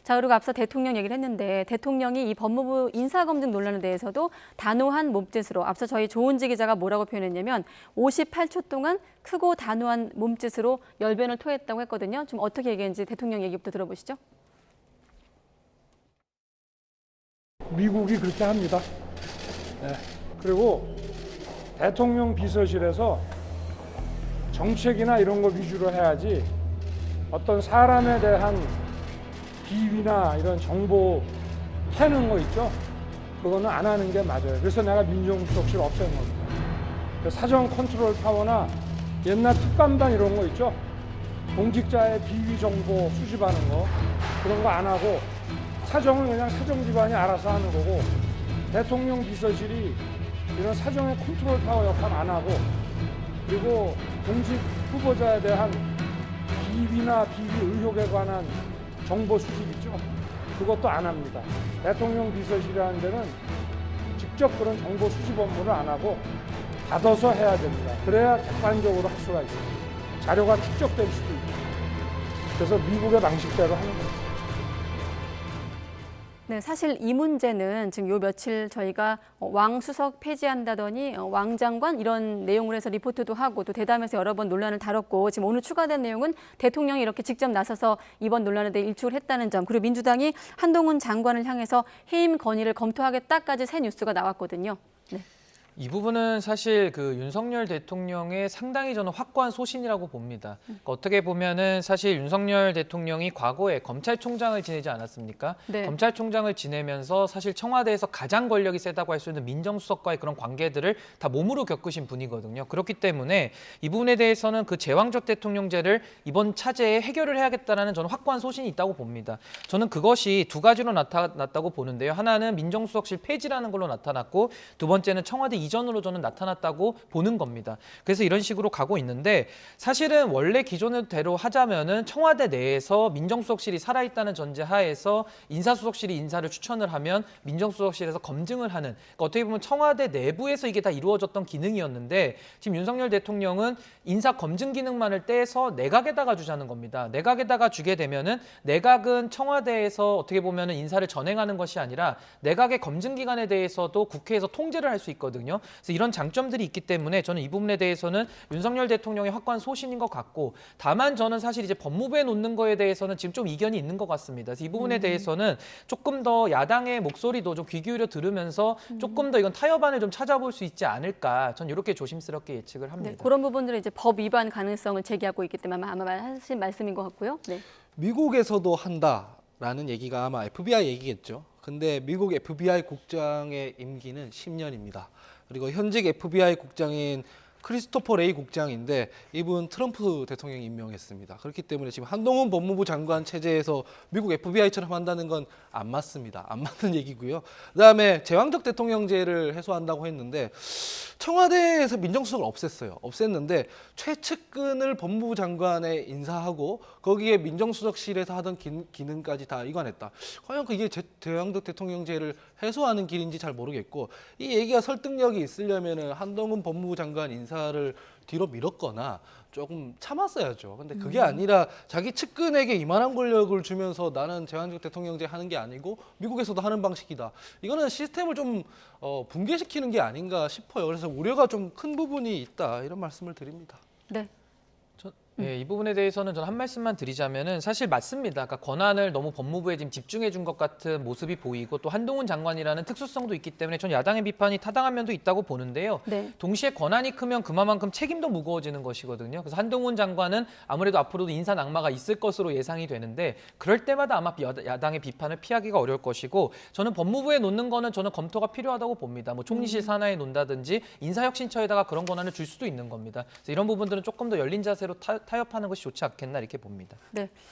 자, 그리고 앞서 대통령 얘기를 했는데 대통령이 이 법무부 인사검증 논란에 대해서도 단호한 몸짓으로 앞서 저희 조은지 기자가 뭐라고 표현했냐면 58초 동안 크고 단호한 몸짓으로 열변을 토했다고 했거든요. 좀 어떻게 얘기했는지 대통령 얘기부터 들어보시죠. 미국이 그렇게 합니다. 네. 그리고 대통령 비서실에서 정책이나 이런 거 위주로 해야지 어떤 사람에 대한 비위나 이런 정보 캐는 거 있죠? 그거는 안 하는 게 맞아요. 그래서 내가 민정수석실 없앤 겁니다. 사정 컨트롤 타워나 옛날 특감단 이런 거 있죠? 공직자의 비위 정보 수집하는 거 그런 거 안 하고 사정은 그냥 사정기관이 알아서 하는 거고 대통령 비서실이 이런 사정의 컨트롤 타워 역할 안 하고 그리고 공직 후보자에 대한 비위나 비위 의혹에 관한 정보 수집 있죠? 그것도 안 합니다. 대통령 비서실이라는 데는 직접 그런 정보 수집 업무를 안 하고 받아서 해야 됩니다. 그래야 객관적으로 할 수가 있어요. 자료가 축적될 수도 있고. 그래서 미국의 방식대로 하는 겁니다. 네, 사실 이 문제는 지금 요 며칠 저희가 왕 수석 폐지한다더니 왕 장관 이런 내용을 해서 리포트도 하고 또 대담에서 여러 번 논란을 다뤘고 지금 오늘 추가된 내용은 대통령이 이렇게 직접 나서서 이번 논란에 대해 일축을 했다는 점 그리고 민주당이 한동훈 장관을 향해서 해임 건의를 검토하겠다까지 새 뉴스가 나왔거든요. 네. 이 부분은 사실 그 윤석열 대통령의 상당히 저는 확고한 소신이라고 봅니다. 그러니까 어떻게 보면은 사실 윤석열 대통령이 과거에 검찰총장을 지내지 않았습니까? 네. 검찰총장을 지내면서 사실 청와대에서 가장 권력이 세다고 할 수 있는 민정수석과의 그런 관계들을 다 몸으로 겪으신 분이거든요. 그렇기 때문에 이 부분에 대해서는 그 제왕적 대통령제를 이번 차제에 해결을 해야겠다는 저는 확고한 소신이 있다고 봅니다. 저는 그것이 두 가지로 나타났다고 보는데요. 하나는 민정수석실 폐지라는 걸로 나타났고 두 번째는 청와대 이전으로 저는 나타났다고 보는 겁니다. 그래서 이런 식으로 가고 있는데 사실은 원래 기존대로 하자면은 청와대 내에서 민정수석실이 살아있다는 전제하에서 인사수석실이 인사를 추천을 하면 민정수석실에서 검증을 하는 그러니까 어떻게 보면 청와대 내부에서 이게 다 이루어졌던 기능이었는데 지금 윤석열 대통령은 인사 검증 기능만을 떼서 내각에다가 주자는 겁니다. 내각에다가 주게 되면은 내각은 청와대에서 어떻게 보면은 인사를 전행하는 것이 아니라 내각의 검증 기관에 대해서도 국회에서 통제를 할 수 있거든요. 그래서 이런 장점들이 있기 때문에 저는 이 부분에 대해서는 윤석열 대통령의 확고한 소신인 것 같고 다만 저는 사실 이제 법무부에 놓는 거에 대해서는 지금 좀 이견이 있는 것 같습니다. 그래서 이 부분에 대해서는 조금 더 야당의 목소리도 좀 귀 기울여 들으면서 조금 더 이건 타협안을 좀 찾아볼 수 있지 않을까 저는 이렇게 조심스럽게 예측을 합니다. 네, 그런 부분들은 이제 법 위반 가능성을 제기하고 있기 때문에 아마 하신 말씀인 것 같고요. 네. 미국에서도 한다라는 얘기가 아마 FBI 얘기겠죠. 근데 미국 FBI 국장의 임기는 10년입니다. 그리고 현직 FBI 국장인 크리스토퍼 레이 국장인데 이분 트럼프 대통령이 임명했습니다. 그렇기 때문에 지금 한동훈 법무부 장관 체제에서 미국 FBI처럼 한다는 건 안 맞습니다. 안 맞는 얘기고요. 그다음에 제왕적 대통령제를 해소한다고 했는데 청와대에서 민정수석을 없앴는데 최측근을 법무부 장관에 인사하고 거기에 민정수석실에서 하던 기능까지 다 이관했다. 과연 그게 제왕적 대통령제를 해소하는 길인지 잘 모르겠고 이 얘기가 설득력이 있으려면 한동훈 법무부 장관 인사를 뒤로 미뤘거나 조금 참았어야죠. 근데 그게 아니라 자기 측근에게 이만한 권력을 주면서 나는 제왕적 대통령제 하는 게 아니고 미국에서도 하는 방식이다. 이거는 시스템을 좀 붕괴시키는 게 아닌가 싶어요. 그래서 우려가 좀 큰 부분이 있다. 이런 말씀을 드립니다. 네. 네, 이 부분에 대해서는 저는 한 말씀만 드리자면은 사실 맞습니다. 그러니까 권한을 너무 법무부에 지금 집중해 준 것 같은 모습이 보이고 또 한동훈 장관이라는 특수성도 있기 때문에 전 야당의 비판이 타당한 면도 있다고 보는데요. 네. 동시에 권한이 크면 그만큼 책임도 무거워지는 것이거든요. 그래서 한동훈 장관은 아무래도 앞으로도 인사 낙마가 있을 것으로 예상이 되는데 그럴 때마다 아마 야당의 비판을 피하기가 어려울 것이고 저는 법무부에 놓는 거는 저는 검토가 필요하다고 봅니다. 뭐 총리실 산하에 놓는다든지 인사혁신처에다가 그런 권한을 줄 수도 있는 겁니다. 그래서 이런 부분들은 조금 더 열린 자세로 타협하는 것이 좋지 않겠나 이렇게 봅니다. 네.